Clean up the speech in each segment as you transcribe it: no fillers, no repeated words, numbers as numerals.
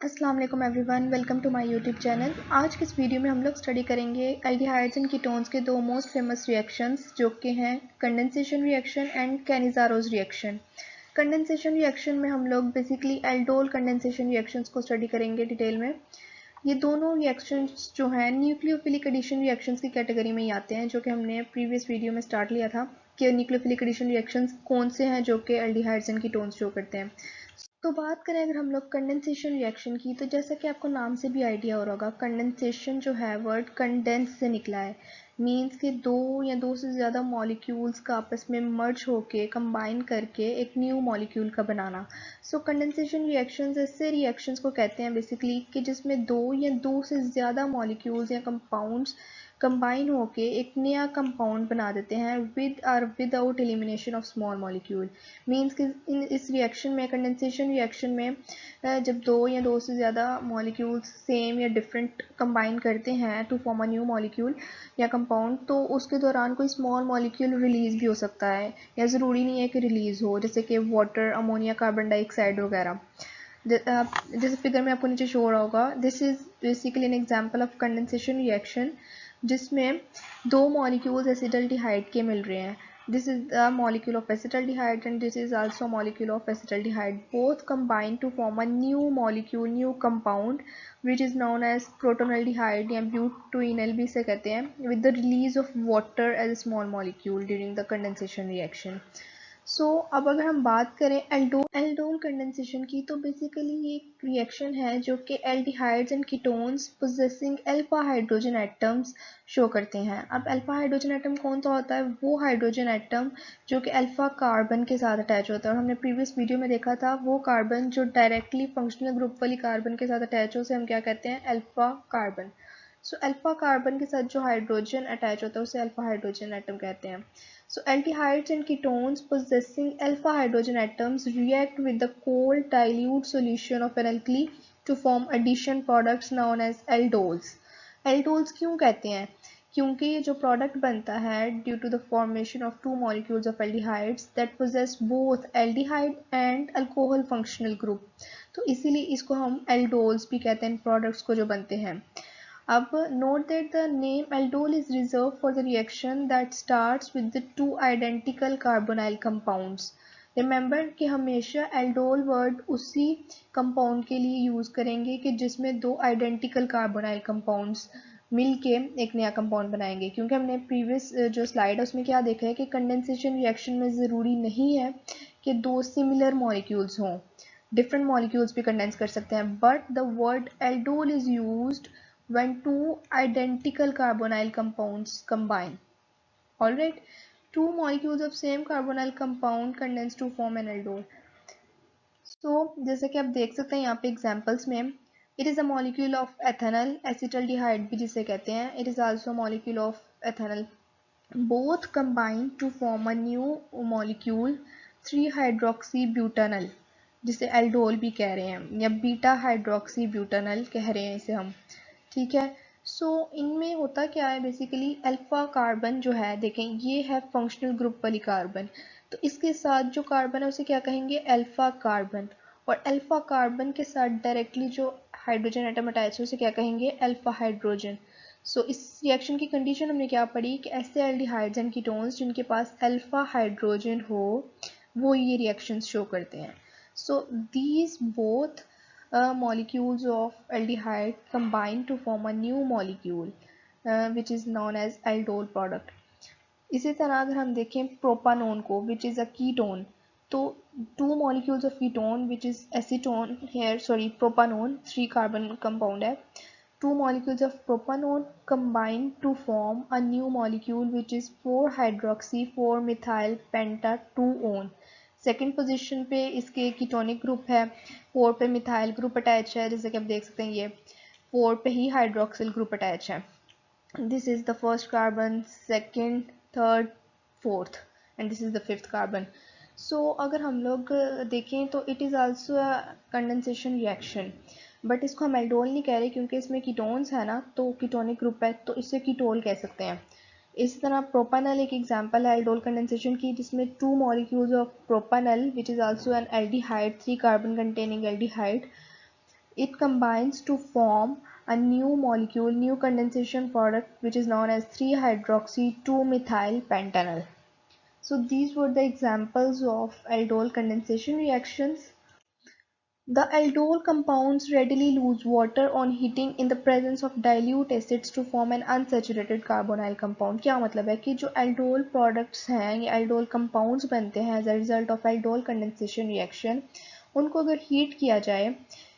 अस्सलाम वालेकुम everyone, welcome to my YouTube channel. आज की इस वीडियो में हम लोग स्टडी करेंगे एल्डिहाइड्स एंड कीटोन्स के दो मोस्ट फेमस रिएक्शंस जो कि हैं condensation reaction and Cannizzaro's reaction. Condensation reaction में हम लोग बेसिकली एल्डोल कंडेंसेशन रिएक्शंस को स्टडी करेंगे डिटेल में। ये दोनों रिएक्शंस जो हैं न्यूक्लियोफिलिक एडिशन रिएक्शंस की कैटेगरी में ही आते हैं, जो कि हमने प्रीवियस वीडियो में स्टार्ट लिया था कि न्यूक्लियोफिलिक एडिशन रिएक्शंस कौन से हैं जो कि एल्डिहाइड्स एंड कीटोन्स शो करते हैं। तो बात करें अगर हम लोग कंडेंसेशन रिएक्शन की, तो जैसा कि आपको नाम से भी आइडिया हो रहा होगा, कंडेंसेशन जो है वर्ड कंडेंस से निकला है। मीन्स कि दो या दो से ज़्यादा मॉलिक्यूल्स का आपस में मर्ज होके कंबाइन करके एक न्यू मॉलिक्यूल का बनाना। सो कंडेंसेशन रिएक्शंस ऐसे रिएक्शंस को कहते हैं बेसिकली कि जिसमें दो या दो से ज़्यादा मॉलिक्यूल्स या कंपाउंड्स कंबाइन होके एक नया कंपाउंड बना देते हैं विद और without elimination of small molecule. Means कि इस रिएक्शन में, कंडेंसेशन रिएक्शन में, जब दो या दो से ज़्यादा मॉलिक्यूल्स सेम या डिफरेंट कंबाइन करते हैं to form a new molecule या कंपाउंड, तो उसके दौरान कोई स्मॉल मॉलिक्यूल रिलीज़ भी हो सकता है या ज़रूरी नहीं है कि रिलीज़ हो, जैसे कि वाटर, अमोनिया, कार्बन डाइऑक्साइड वगैरह। जैसे फिगर में आपको नीचे शो हो रहा होगा, this is basically an example of condensation reaction जिसमें दो मॉलिक्यूल्स एसिटल्डिहाइड के मिल रहे हैं। This is the molecule of acetaldehyde and this is also a molecule of acetaldehyde. Both combine to form a new molecule, new compound, which is known as protonaldehyde या butyl भी इसे कहते हैं, with the release of water as a small molecule during the condensation reaction. अब अगर हम बात करें एल्डोल कंडेंसेशन की, तो बेसिकली ये एक रिएक्शन है जो कि aldehydes and ketones possessing alpha hydrogen atoms show करते हैं। अब अल्फा हाइड्रोजन एटम कौन सा होता है? वो हाइड्रोजन एटम जो कि अल्फा कार्बन के साथ अटैच होता है, और हमने प्रीवियस वीडियो में देखा था वो कार्बन जो डायरेक्टली फंक्शनल ग्रुप वाली कार्बन के साथ अटैच हो, उसे हम क्या कहते हैं? Alpha carbon. अल्फा कार्बन के साथ जो हाइड्रोजन अटैच होता है उसे अल्फा हाइड्रोजन एटम कहते हैं। Aldehydes and ketones possessing alpha hydrogen atoms react with the cold dilute solution of an alkali to form addition products known as aldols. Aldols क्यों कहते हैं? क्योंकि ये जो प्रोडक्ट बनता है due to the formation of two molecules of aldehydes that possess both aldehyde and alcohol functional group, तो इसीलिए इसको हम aldols भी कहते हैं प्रोडक्ट्स को जो बनते हैं। अब note that the name aldol is reserved for the reaction that starts with the two identical carbonyl compounds. Remember कि हमेशा aldol word उसी compound के लिए use करेंगे कि जिसमें दो identical carbonyl compounds मिलके एक नया कंपाउंड बनाएंगे, क्योंकि हमने प्रीवियस जो स्लाइड है उसमें क्या देखा है कि कंडेंसेशन रिएक्शन में ज़रूरी नहीं है कि दो सिमिलर मॉलिक्यूल्स हों, डिफरेंट मॉलिक्यूल्स भी कंडेंस कर सकते हैं, but the word aldol is used when two identical carbonyl compounds combine. Alright, two molecules of same carbonyl compound condense to form an aldol. जैसे कि आप देख सकते हैं यहाँ पे एग्जांपल्स में, it is a molecule of ethanol, acetaldehyde भी जिसे कहते हैं, it is also a molecule of ethanol. Both combine to form a new molecule 3-hydroxybutanol, जिसे एल्डोल भी कह रहे हैं या बीटा हाइड्रोक्सीब्यूटानल कह रहे हैं इसे हम, ठीक है। इनमें होता क्या है बेसिकली, अल्फा कार्बन जो है, देखें ये है फंक्शनल ग्रुप वाली कार्बन, तो इसके साथ जो कार्बन है उसे क्या कहेंगे? Alpha carbon. और अल्फा कार्बन के साथ डायरेक्टली जो हाइड्रोजन एटम अटैच है उसे क्या कहेंगे? Alpha hydrogen. इस रिएक्शन की कंडीशन हमने क्या पढ़ी कि ऐसे एल्डिहाइड्स एंड कीटोन्स जिनके पास अल्फा हाइड्रोजन हो वो ये रिएक्शंस शो करते हैं। These both molecules of aldehyde combine to form a new molecule which is known as aldol product. इसी तरह अगर हम देखें प्रोपानोन को, which is a ketone, तो two molecules of ketone which is acetone here, sorry propanone 3 carbon compound है, two molecules of propanone combine to form a new molecule which is 4-hydroxy 4-methyl penta 2-one. Second position पे इसके ketonic group है, 4 पे methyl group attach है, जैसे कि आप देख सकते हैं ये 4 पे ही हाइड्रोक्सिल ग्रुप अटैच है। This is the first carbon, second, third, fourth and this is the fifth carbon. अगर हम लोग देखें तो it is also a condensation reaction, but इसको हम एल्डोल नहीं कह रहे क्योंकि इसमें कीटोन्स है ना, तो कीटोनिक ग्रुप है तो इसे कीटोल कह सकते हैं। इसी तरह प्रोपानल एक एग्जांपल है एल्डोल कंडेंसेशन की, जिसमें two molecules of प्रोपानल which is also an aldehyde 3 carbon containing aldehyde It combines to form a new molecule, new condensation product, which is known as 3-hydroxy-2-methyl pentanol. So these were the examples of aldol condensation reactions. The aldol compounds readily lose water on heating in the presence of dilute acids to form an unsaturated carbonyl compound. क्या मतलब है कि जो aldol products हैं, ये aldol compounds बनते हैं as a result of aldol condensation reaction, उनको अगर हीट किया जाए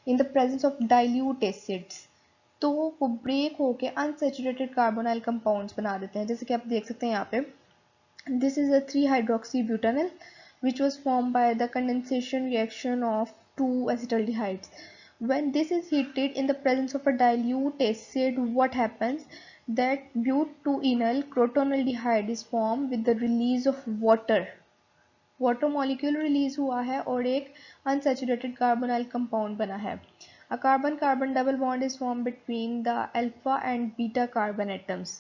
in the presence of dilute acids तो वो ब्रेक होके अनसेचुरेटेड कार्बोनाइल कंपाउंड्स बना देते हैं, जैसे कि आप देख सकते हैं यहाँ पे. This is a 3-hydroxybutanol which was formed by the condensation reaction of two acetaldehydes. When this is heated in the presence of a dilute acid, what happens? That butyl crotonaldehyde is formed with the release of water. Water molecule release हुआ है और एक unsaturated carbonyl compound बना है. A carbon-carbon double bond is formed between the alpha and beta carbon atoms.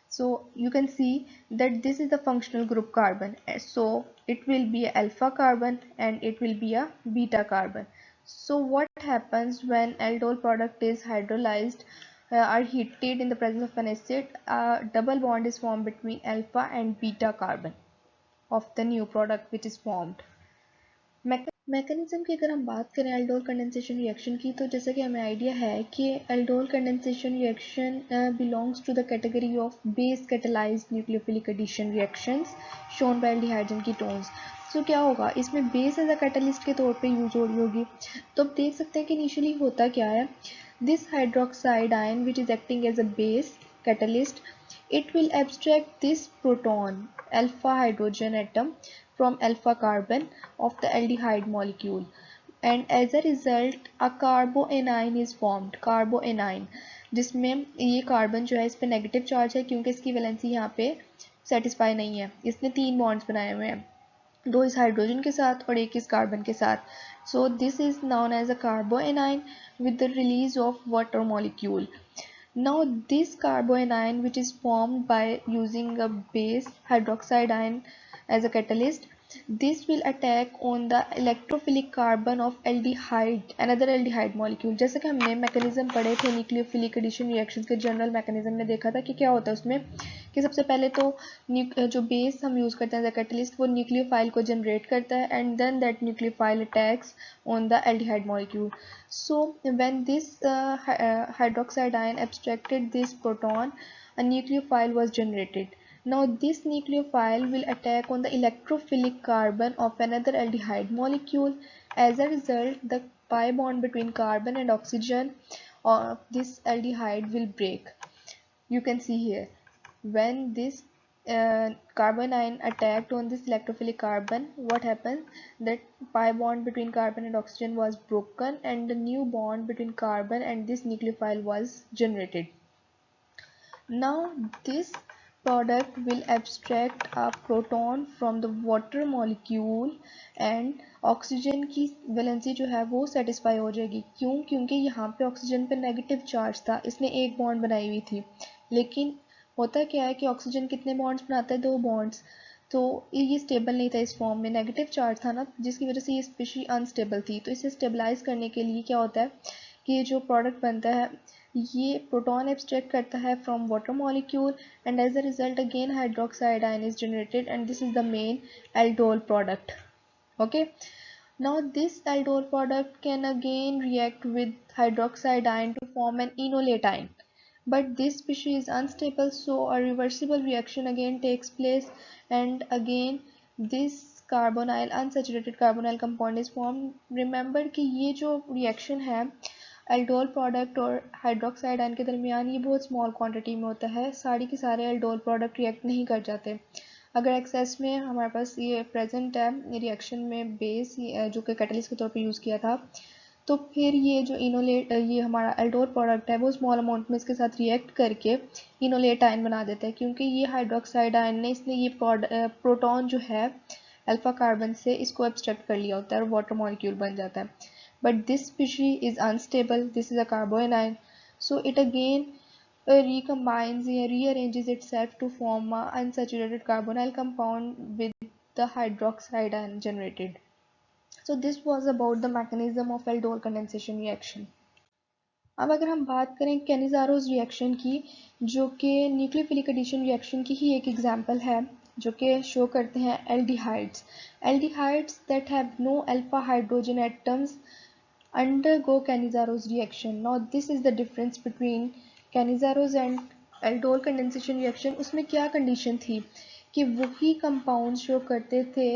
So you can see that this is the functional group carbon. So it will be a alpha carbon and it will be a beta carbon. So what happens when aldol product is hydrolyzed or heated in the presence of an acid? A double bond is formed between alpha and beta carbon of the new product which is formed. Mechanism की अगर हम बात करें aldol condensation reaction की, तो जैसा कि हमें आइडिया है कि aldol condensation reaction belongs to the category of base catalysed nucleophilic addition reactions shown by aldehydes and ketones. So क्या होगा, इसमें बेस एज अ कैटलिस्ट के तौर पे यूज हो रही होगी. तो आप देख सकते हैं कि इनिशियली होता क्या है, this hydroxide ion which is acting as a base catalyst, it will abstract this proton alpha hydrogen atom from alpha carbon of the aldehyde molecule, and as a result a carboanion is formed. Carboanion जिसमें ये carbon जो है इस पे negative charge है क्योंकि इसकी valency यहाँ पे सेटिस्फाई नहीं है. इसने 3 बॉन्ड्स बनाए हुए हैं, 2 इस हाइड्रोजन के साथ और 1 इस कार्बन के साथ. So this is known as a carboanion with the release of water molecule. Now this carboanion, which is formed by using a base hydroxide ion as a catalyst, this will attack on the electrophilic carbon of aldehyde, another aldehyde molecule. जैसे कि हमने mechanism पढ़े थे nucleophilic addition reactions के general mechanism में देखा था कि क्या होता है उसमें, कि सबसे पहले तो जो बेस हम यूज़ करते हैं एज अ कैटलिस्ट वो न्यूक्लियोफाइल को जनरेट करता है and then that nucleophile attacks on the aldehyde molecule. So when this hydroxide ion abstracted this proton, a nucleophile was generated. Now this nucleophile will attack on the electrophilic carbon of another aldehyde molecule. As a result, the pi bond between carbon and oxygen of this aldehyde will break. You can see here, when this carbon ion attacked on this electrophilic carbon, what happened, that pi bond between carbon and oxygen was broken and a new bond between carbon and this nucleophile was generated. Now this product will abstract a proton from the water molecule and oxygen की valency जो है वो satisfy हो जाएगी. क्यों? क्योंकि यहाँ पे ऑक्सीजन पे नेगेटिव चार्ज था, इसने एक बॉन्ड बनाई हुई थी. लेकिन होता क्या है कि ऑक्सीजन कितने बॉन्ड्स बनाता है? 2 बॉन्ड्स. तो ये स्टेबल नहीं था, इस फॉर्म में नेगेटिव चार्ज था ना, जिसकी वजह से ये स्पीशी अनस्टेबल थी. तो इसे स्टेबलाइज करने के लिए क्या होता है कि ये जो प्रोडक्ट बनता है ये प्रोटॉन एब्स्ट्रैक्ट करता है from water molecule and as a result again hydroxide ion is generated and this is the main aldol product. Okay, now this aldol product can again react with hydroxide ion to form an enolate ion, but this species is unstable, so a reversible reaction again takes place and again this carbonyl unsaturated carbonyl compound is formed. Remember कि ये जो reaction है aldol product और hydroxide ion के दरमियान ये बहुत small quantity में होता है. सारे के सारे एल्डोल प्रोडक्ट रिएक्ट नहीं कर जाते. अगर एक्सेस में हमारे पास ये प्रेजेंट है रिएक्शन में बेस जो कि कैटलिस्ट के तौर पे यूज़ किया था, तो फिर ये जो इनोलेट ये हमारा एल्डोल प्रोडक्ट है वो स्मॉल अमाउंट में इसके साथ रिएक्ट करके इनोलेट आयन बना देता है, क्योंकि ये हाइड्रोक्साइड आयन ने इसने ये प्रोटॉन जो है अल्फा कार्बन से इसको एब्स्ट्रैक्ट कर लिया होता है और वाटर मॉलिक्यूल बन जाता है. But this species is unstable. This is a carboanion, so it again recombines and rearranges itself to form a unsaturated carbonyl compound with the hydroxide ion generated. So this was about the mechanism of aldol condensation reaction. अब अगर हम बात करें कैनिज़ारोस reaction की, जो कि nucleophilic addition reaction की ही एक एग्जांपल है, जो कि शो करते हैं aldehydes that have no alpha hydrogen atoms undergo Cannizaro's reaction. Now this is the difference between Cannizaro's and aldol condensation reaction. उसमें क्या कंडीशन थी कि वही कंपाउंड शो करते थे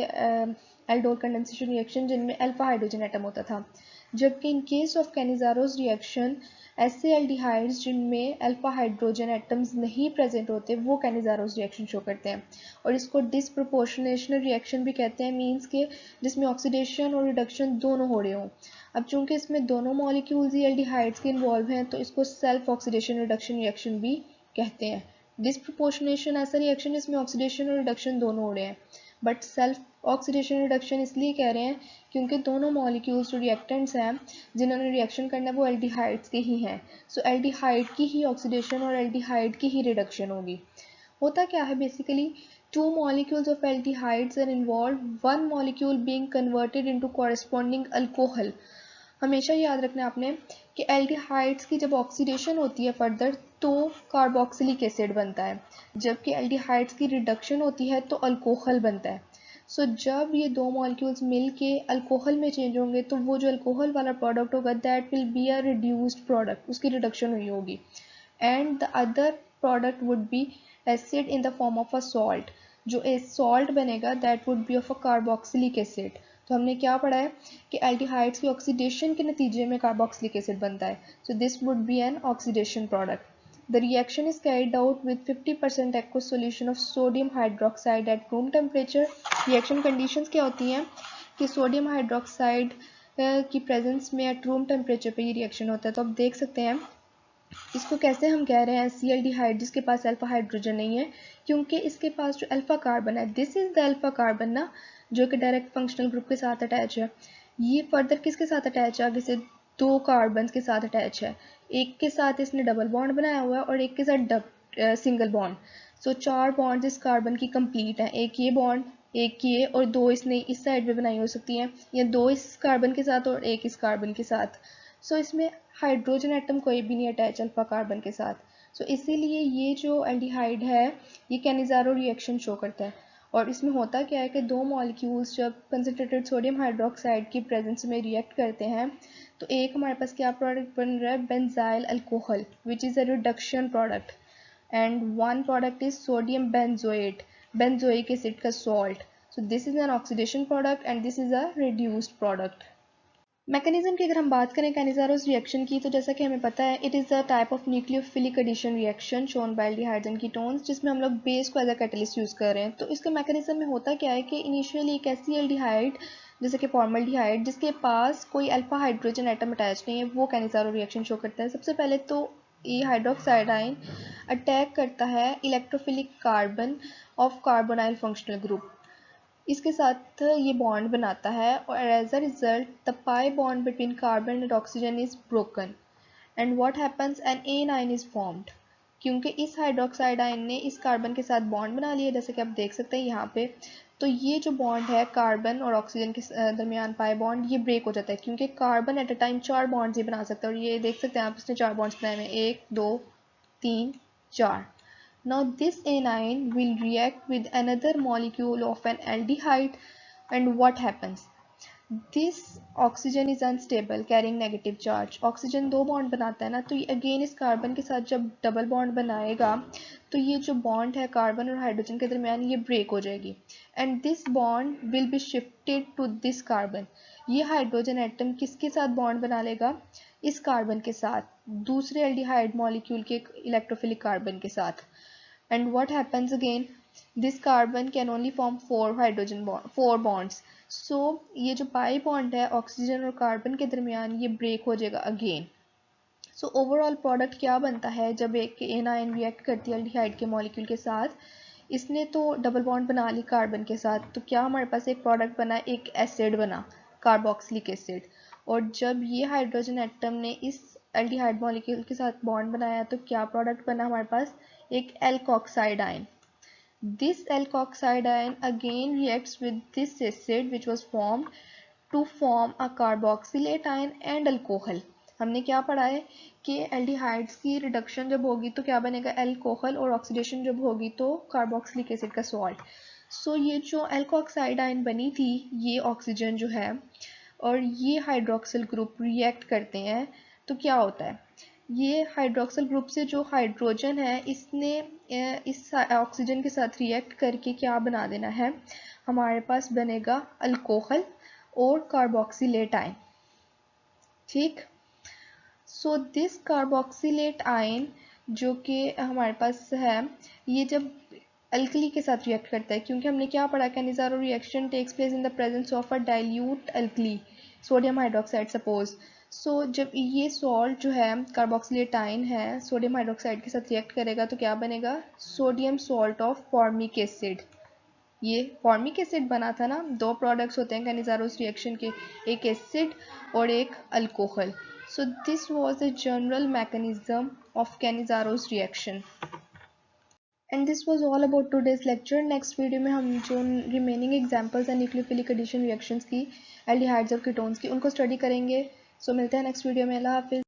एल्डोल कंडेंसेशन रिएक्शन जिनमें अल्फा हाइड्रोजन एटम होता था, जबकि in case of Cannizzaro's reaction ऐसे एल्डिहाइड्स जिनमें अल्फा हाइड्रोजन एटम्स नहीं प्रेजेंट होते वो कैनिज़ारोस रिएक्शन शो करते हैं। और इसको डिसप्रोपोर्शनेशनल रिएक्शन भी कहते हैं, मींस के जिसमें ऑक्सीडेशन और रिडक्शन दोनों हो रहे हों। अब चूंकि इसमें दोनों मॉलिक्यूल्स ही एल्डिहाइड्स के इन्वॉल्व हैं तो इसको सेल्फ ऑक्सीडेशन रिडक्शन रिएक्शन भी कहते हैं। डिसप्रोपोर्शनेशन ऐसा रिएक्शन जिसमें ऑक्सीडेशन और रिडक्शन दोनों हो रहे हैं, बट सेल्फ ऑक्सीडेशन रिडक्शन इसलिए कह रहे हैं क्योंकि दोनों मॉलिक्यूल्स जो रिएक्टेंट्स हैं जिन्होंने रिएक्शन करना है वो एल्डिहाइड्स के ही हैं। सो एल्डिहाइड की ही ऑक्सीडेशन और एल्डिहाइड की ही रिडक्शन होगी। होता क्या है basically, two molecules of aldehydes are involved, one molecule being converted into corresponding alcohol। हमेशा याद रखना आपने कि एल्डिहाइड्स की जब ऑक्सीडेशन होती है फर्दर तो कार्बोक्सिलिक एसिड बनता है, जबकि एल्डिहाइड्स की रिडक्शन होती है तो अल्कोहल बनता है। सो जब ये दो मॉलिक्यूल्स मिल के अल्कोहल में चेंज होंगे तो वो जो अल्कोहल वाला प्रोडक्ट होगा that will be a reduced product, उसकी रिडक्शन हुई होगी, and the other product would be acid in the form of a salt. जो ए सॉल्ट बनेगा that would be of a carboxylic acid. तो हमने क्या पढ़ा है कि एल्डिहाइड्स की ऑक्सीडेशन के नतीजे में कार्बोक्सिलिक एसिड बनता है, so this would be N oxidation product. The reaction is carried out with 50% aqueous solution of sodium hydroxide at room temperature। Reaction conditions क्या होती हैं कि सोडियम हाइड्रोक्साइड की प्रेजेंस में एट रूम टेम्परेचर पे ये रिएक्शन होता है। तो आप देख सकते हैं इसको कैसे हम कह रहे हैं सी एल्डिहाइड जिसके पास अल्फा हाइड्रोजन नहीं है, क्योंकि इसके पास जो अल्फा कार्बन है this is the alpha carbon ना, जो कि डायरेक्ट फंक्शनल ग्रुप के साथ अटैच है। ये फर्दर किसके साथ अटैच है, आगे से दो कार्बन के साथ अटैच है, एक के साथ इसने डबल बॉन्ड बनाया हुआ है और एक के साथ सिंगल बॉन्ड। सो चार बॉन्ड इस कार्बन की कंप्लीट है, एक ये बॉन्ड, एक ये, और दो इसने इस साइड पे बनाई हो सकती हैं, या दो इस कार्बन के साथ और एक इस कार्बन के साथ। सो इसमें हाइड्रोजन एटम कोई भी नहीं अटैच अल्फा कार्बन के साथ। सो इसीलिए ये जो एल्डिहाइड है ये कैनिज़ारो रिएक्शन शो करता है। और इसमें होता क्या है कि दो मॉलिक्यूल्स जब कंसनट्रेटेड सोडियम हाइड्रोक्साइड की प्रेजेंस में रिएक्ट करते हैं तो एक हमारे पास क्या प्रोडक्ट बन रहा है, benzyl alcohol which is a reduction product, and one product is sodium benzoate, benzoic acid का salt. So this is an oxidation product and this is a reduced product. Mechanism की अगर हम बात करें कैनिज़ारोस रिएक्शन की, तो जैसा कि हमें पता है it is a type of nucleophilic addition reaction shown by aldehydes and ketones, जिसमें हम लोग बेस को एज अ कैटलिस्ट यूज़ कर रहे हैं। तो इसके मैकेनिज्म में होता क्या है कि इनिशियली एक ऐसी एल्डिहाइड जैसे कि फॉर्मल्डिहाइड जिसके पास कोई अल्फा हाइड्रोजन एटम अटैच नहीं है वो कैनिज़ारो रिएक्शन शो करता है। सबसे पहले तो ये हाइड्रोक्साइड आयन अटैक करता है electrophilic carbon of carbonyl functional group, इसके साथ ये बॉन्ड बनाता है और as a result the pi bond between carbon and oxygen is broken and what happens, N an ion is formed. क्योंकि इस हाइड्रोक्साइड आयन ने इस कार्बन के साथ बॉन्ड बना लिया, जैसे कि आप देख सकते हैं यहाँ पे, तो ये जो बॉन्ड है कार्बन और ऑक्सीजन के दरमियान पाई बॉन्ड ये ब्रेक हो जाता है, क्योंकि कार्बन एट अ टाइम चार बॉन्ड्स ही बना सकता है। और ये देख सकते हैं आप, इसने चार बॉन्ड्स बनाए हुए हैं, एक दो तीन चार। Now this anion will react with another molecule of an aldehyde, and what happens? This oxygen is unstable carrying negative charge। Oxygen दो बॉन्ड बनाता है ना, तो ये अगेन इस कार्बन के साथ जब डबल बॉन्ड बनाएगा तो ये जो बॉन्ड है कार्बन और हाइड्रोजन के दरमियान ये ब्रेक हो जाएगी, and this bond will be shifted to this carbon. ये हाइड्रोजन एटम किसके साथ बॉन्ड बना लेगा, इस कार्बन के साथ, दूसरे एल्डिहाइड मॉलिक्यूल के इलेक्ट्रोफिलिक कार्बन के साथ। And what happens again? This carbon can only form four bonds. So ये जो पाई बॉन्ड है ऑक्सीजन और कार्बन के दरमियान ये ब्रेक हो जाएगा अगेन। सो ओवरऑल प्रोडक्ट क्या बनता है जब एक एनायन रिएक्ट करती है एल्डिहाइड के मॉलिक्यूल के साथ, इसने तो डबल बॉन्ड बना ली कार्बन के साथ, तो क्या हमारे पास एक प्रोडक्ट बना, एक एसिड बना, कार्बोक्सिलिक एसिड। और जब ये हाइड्रोजन एटम ने इस एल्डिहाइड मॉलिक्यूल के साथ बॉन्ड बनाया तो क्या प्रोडक्ट बना हमारे पास, एक alkoxide ion. This alkoxide ion again reacts with this acid which was formed to form a carboxylate ion and alcohol। हमने क्या पढ़ा है कि एल्डिहाइड्स की रिडक्शन जब होगी तो क्या बनेगा, एल्कोहल, और ऑक्सीडेशन जब होगी तो कार्बोक्सिलिक एसिड का सॉल्ट। सो ये जो एल्कोऑक्साइड आयन बनी थी, ये ऑक्सीजन जो है और ये हाइड्रोक्सिल ग्रुप रिएक्ट करते हैं, तो क्या होता है, ये हाइड्रोक्सिल ग्रुप से जो हाइड्रोजन है इसने इस ऑक्सीजन के साथ रिएक्ट करके क्या बना देना है, हमारे पास बनेगा अल्कोहल और कार्बोक्सिलेट आयन। ठीक, सो दिस कार्बोक्सिलेट आयन जो कि हमारे पास है, ये जब अल्कली के साथ रिएक्ट करता है, क्योंकि हमने क्या पढ़ा, Cannizzaro reaction takes place in the presence of a dilute alkali sodium hydroxide suppose. So जब ये सॉल्ट जो है कार्बोक्सिलेट आयन है सोडियम हाइड्रोक्साइड के साथ रिएक्ट करेगा तो क्या बनेगा, sodium salt of formic acid. ये फॉर्मिक एसिड बना था ना, दो प्रोडक्ट्स होते हैं कैनिज़ारोस रिएक्शन के, एक एसिड और एक alcohol. So this was the general mechanism of Cannizzaro's reaction. And this was all about today's lecture. Next video में हम जो रिमेनिंग एग्जांपल्स हैं न्यूक्लियोफिलिक एडिशन रिएक्शंस की, एल्डिहाइड्स और कीटोन्स की, उनको स्टडी करेंगे। सो मिलते हैं नेक्स्ट वीडियो में। अल्लाह हाफिज़।